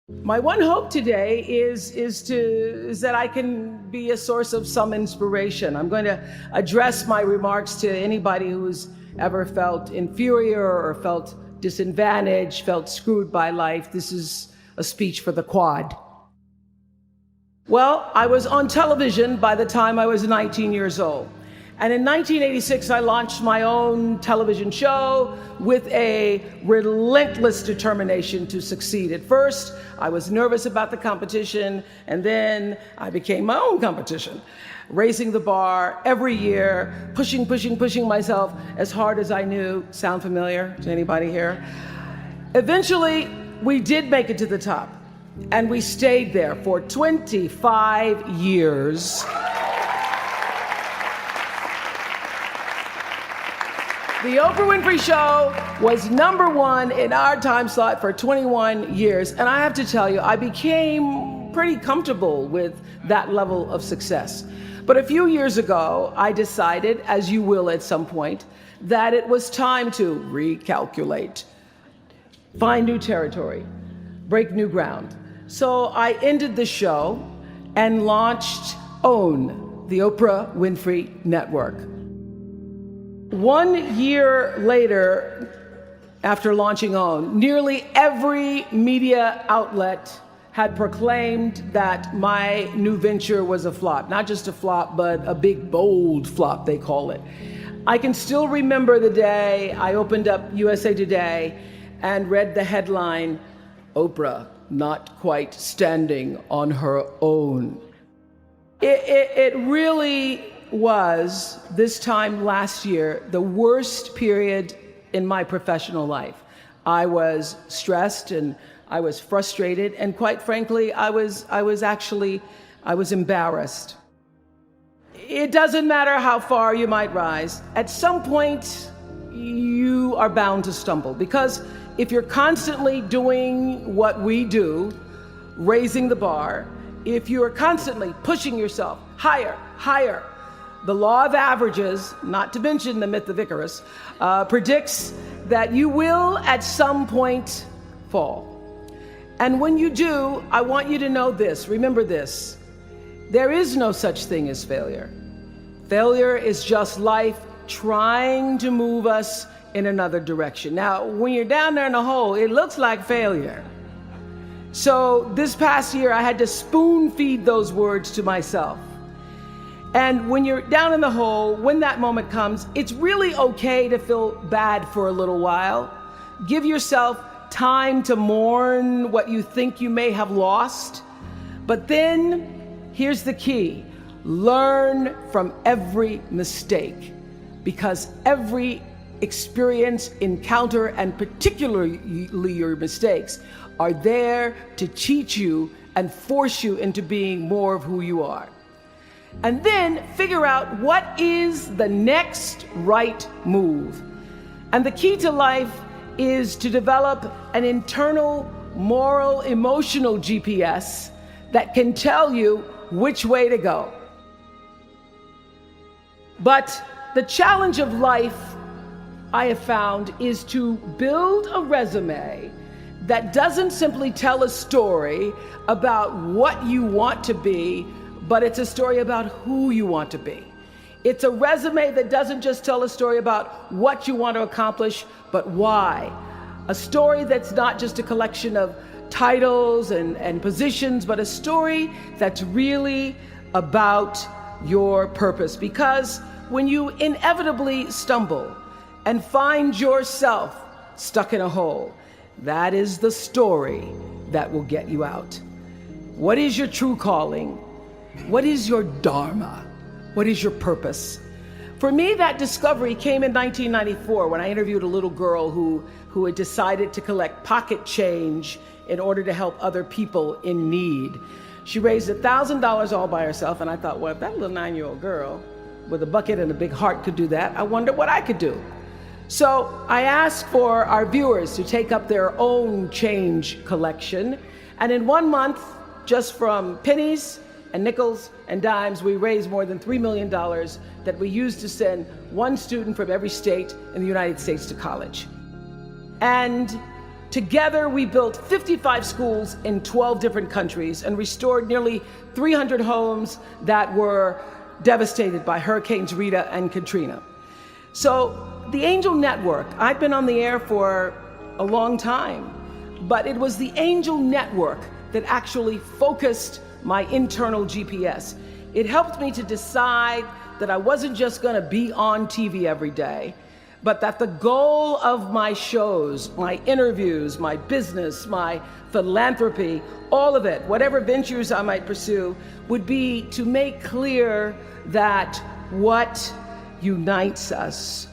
My one hope today is that I can be a source of some inspiration. I'm going to address my remarks to anybody who's ever felt inferior or felt disadvantaged, felt screwed by life. This is a speech for the quad. Well, I was on television by the time I was 19 years old. And in 1986, I launched my own television show with a relentless determination to succeed. At first, I was nervous about the competition, and then I became my own competition, raising the bar every year, pushing myself as hard as I knew. Sound familiar to anybody here? Eventually, we did make it to the top, and we stayed there for 25 years. The Oprah Winfrey Show was #1 in our time slot for 21 years. And I have to tell you, I became pretty comfortable with that level of success. But a few years ago, I decided, as you will at some point, that it was time to recalculate, find new territory, break new ground. So I ended the show and launched OWN, the Oprah Winfrey Network. 1 year later, after launching OWN, nearly every media outlet had proclaimed that my new venture was a flop. Not just a flop, but a big, bold flop, they call it. I can still remember the day I opened up USA Today and read the headline, "Oprah not quite standing on her own." It really was, this time last year, the worst period in my professional life. I was stressed and I was frustrated, and quite frankly, I was embarrassed. It doesn't matter how far you might rise. At some point, you are bound to stumble, because if you're constantly doing what we do, raising the bar, if you are constantly pushing yourself higher, the law of averages, not to mention the myth of Icarus, predicts that you will at some point fall. And when you do, I want you to know this, remember this: there is no such thing as failure. Failure is just life trying to move us in another direction. Now, when you're down there in the hole, it looks like failure. So this past year, I had to spoon feed those words to myself. And when you're down in the hole, when that moment comes, it's really okay to feel bad for a little while. Give yourself time to mourn what you think you may have lost. But then, here's the key: learn from every mistake, because every experience, encounter, and particularly your mistakes, are there to teach you and force you into being more of who you are. And then figure out what is the next right move. And the key to life is to develop an internal, moral, emotional GPS that can tell you which way to go. But the challenge of life, I have found, is to build a resume that doesn't simply tell a story about what you want to be, but it's a story about who you want to be. It's a resume that doesn't just tell a story about what you want to accomplish, but why. A story that's not just a collection of titles and positions, but a story that's really about your purpose. Because when you inevitably stumble and find yourself stuck in a hole, that is the story that will get you out. What is your true calling? What is your dharma? What is your purpose? For me, that discovery came in 1994 when I interviewed a little girl who had decided to collect pocket change in order to help other people in need. She raised $1,000 all by herself, and I thought, well, if that little 9-year-old girl with a bucket and a big heart could do that, I wonder what I could do. So I asked for our viewers to take up their own change collection, and in 1 month, just from pennies and nickels and dimes, we raised more than $3 million that we used to send one student from every state in the United States to college. And Together, we built 55 schools in 12 different countries and restored nearly 300 homes that were devastated by Hurricanes Rita and Katrina. So the Angel Network, I've been on the air for a long time, but it was the Angel Network that actually focused my internal GPS. It helped me to decide that I wasn't just gonna be on TV every day, but that the goal of my shows, my interviews, my business, my philanthropy, all of it, whatever ventures I might pursue, would be to make clear that what unites us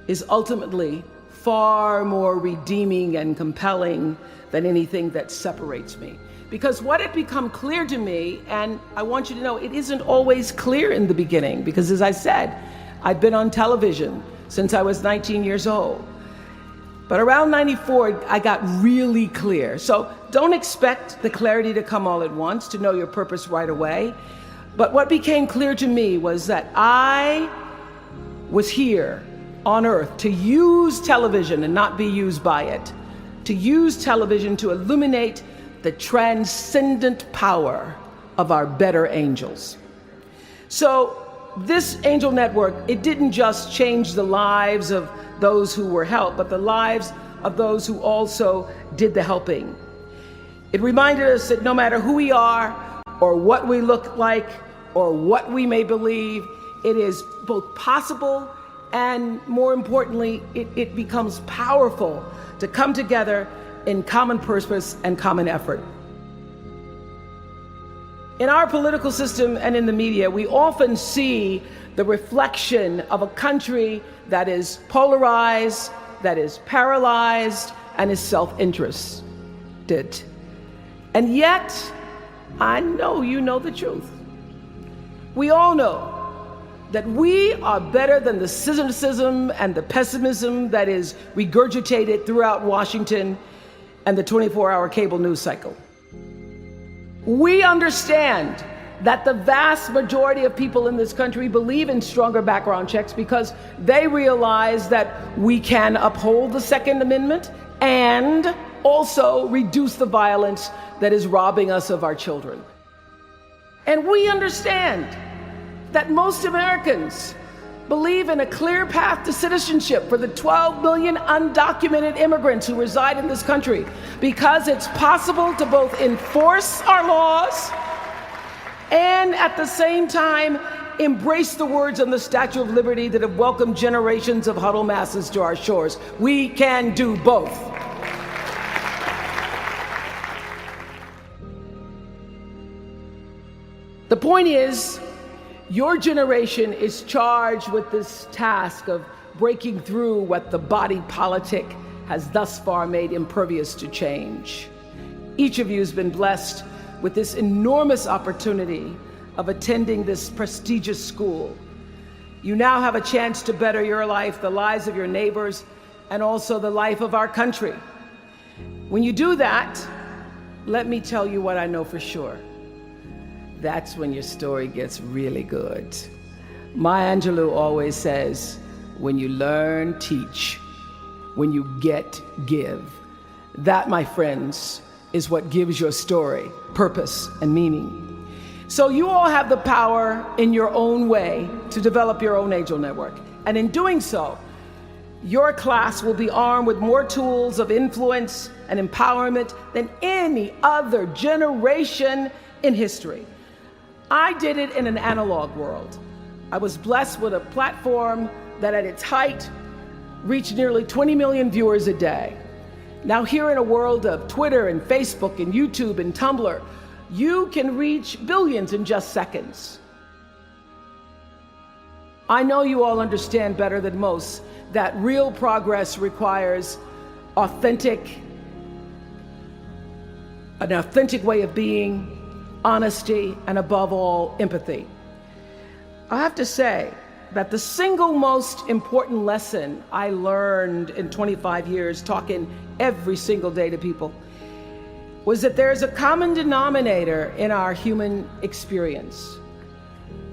is ultimately far more redeeming and compelling than anything that separates me. Because what had become clear to me, and I want you to know, it isn't always clear in the beginning, because as I said, I've been on television since I was 19 years old. But around 94, I got really clear. So don't expect the clarity to come all at once, to know your purpose right away. But what became clear to me was that I was here on earth to use television and not be used by it, to use television to illuminate the transcendent power of our better angels. So this Angel Network, it didn't just change the lives of those who were helped, but the lives of those who also did the helping. It reminded us that no matter who we are, or what we look like, or what we may believe, it is both possible and, more importantly, it becomes powerful to come together in common purpose and common effort. In our political system and in the media, we often see the reflection of a country that is polarized, that is paralyzed, and is self-interested. And yet, I know you know the truth. We all know that we are better than the cynicism and the pessimism that is regurgitated throughout Washington and the 24-hour cable news cycle. We understand that the vast majority of people in this country believe in stronger background checks because they realize that we can uphold the Second Amendment and also reduce the violence that is robbing us of our children. And we understand that most Americans believe in a clear path to citizenship for the 12 million undocumented immigrants who reside in this country, because it's possible to both enforce our laws and at the same time embrace the words on the Statue of Liberty that have welcomed generations of huddled masses to our shores. We can do both. The point is, your generation is charged with this task of breaking through what the body politic has thus far made impervious to change. Each of you has been blessed with this enormous opportunity of attending this prestigious school. You now have a chance to better your life, the lives of your neighbors, and also the life of our country. When you do that, let me tell you what I know for sure. That's when your story gets really good. Maya Angelou always says, when you learn, teach. When you get, give. That, my friends, is what gives your story purpose and meaning. So you all have the power in your own way to develop your own Angel Network. And in doing so, your class will be armed with more tools of influence and empowerment than any other generation in history. I did it in an analog world. I was blessed with a platform that at its height reached nearly 20 million viewers a day. Now here in a world of Twitter and Facebook and YouTube and Tumblr, you can reach billions in just seconds. I know you all understand better than most that real progress requires an authentic way of being, honesty, and above all, empathy. I have to say that the single most important lesson I learned in 25 years talking every single day to people was that there's a common denominator in our human experience.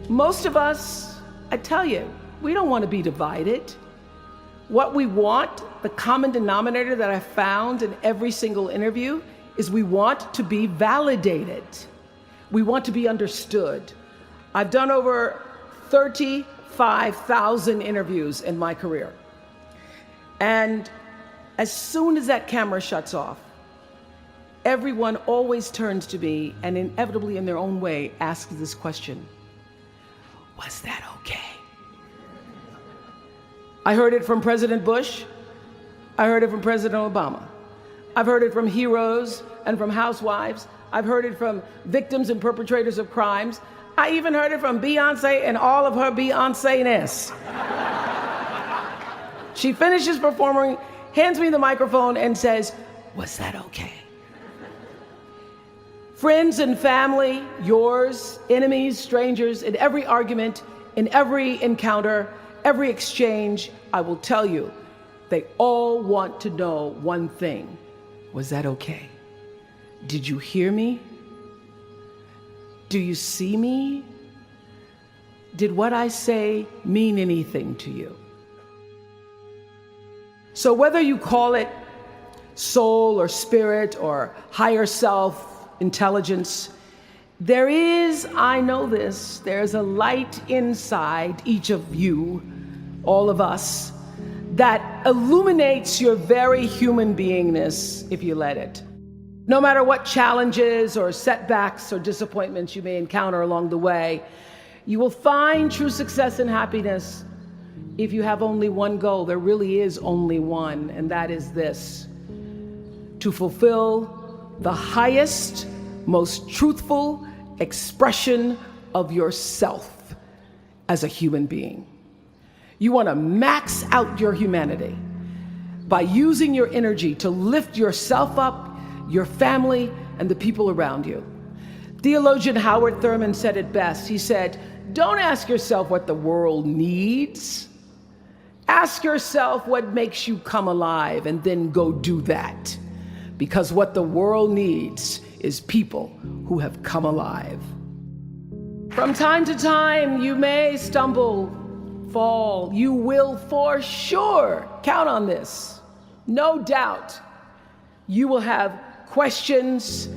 Most of us, I tell you, we don't want to be divided. What we want, the common denominator that I found in every single interview, is we want to be validated. We want to be understood. I've done over 35,000 interviews in my career. And as soon as that camera shuts off, everyone always turns to me and inevitably in their own way asks this question: was that okay? I heard it from President Bush. I heard it from President Obama. I've heard it from heroes and from housewives. I've heard it from victims and perpetrators of crimes. I even heard it from Beyonce and all of her Beyonce-ness. She finishes performing, hands me the microphone and says, "Was that okay?" Friends and family, yours, enemies, strangers, in every argument, in every encounter, every exchange, I will tell you, they all want to know one thing: was that okay? Did you hear me? Do you see me? Did what I say mean anything to you? So whether you call it soul or spirit or higher self, intelligence, there is, I know this, there's a light inside each of you, all of us, that illuminates your very human beingness if you let it. No matter what challenges or setbacks or disappointments you may encounter along the way, you will find true success and happiness if you have only one goal. There really is only one, and that is this: to fulfill the highest, most truthful expression of yourself as a human being. You want to max out your humanity by using your energy to lift yourself up, your family, and the people around you. Theologian Howard Thurman said it best. He said, "Don't ask yourself what the world needs. Ask yourself what makes you come alive, and then go do that. Because what the world needs is people who have come alive." From time to time, you may stumble, fall. You will for sure, count on this, no doubt. You will have questions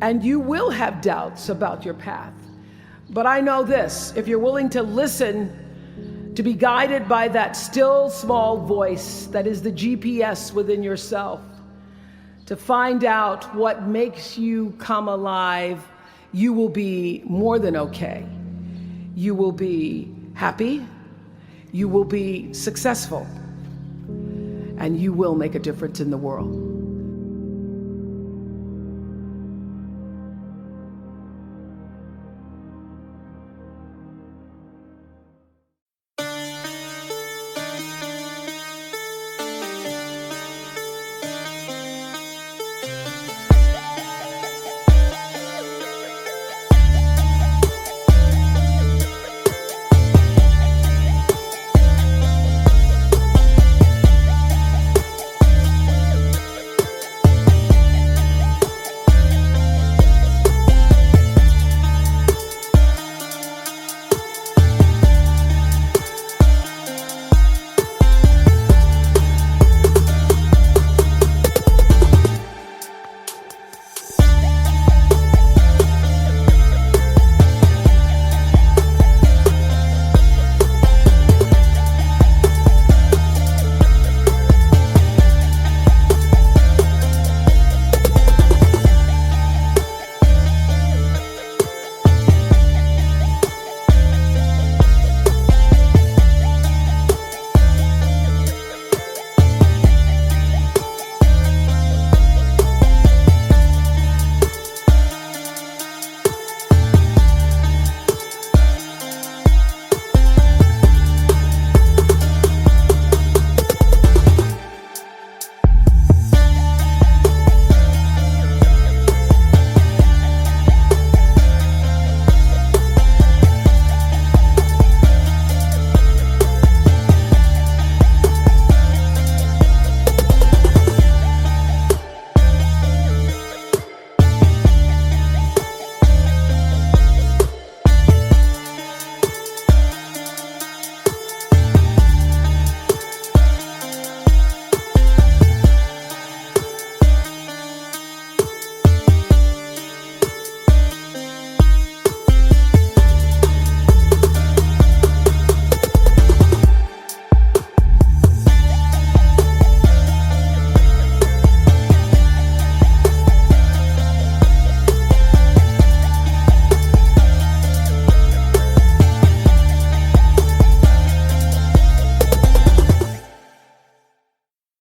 and you will have doubts about your path. But I know this: if you're willing to listen, to be guided by that still small voice that is the GPS within yourself, to find out what makes you come alive, you will be more than okay. You will be happy, you will be successful, and you will make a difference in the world.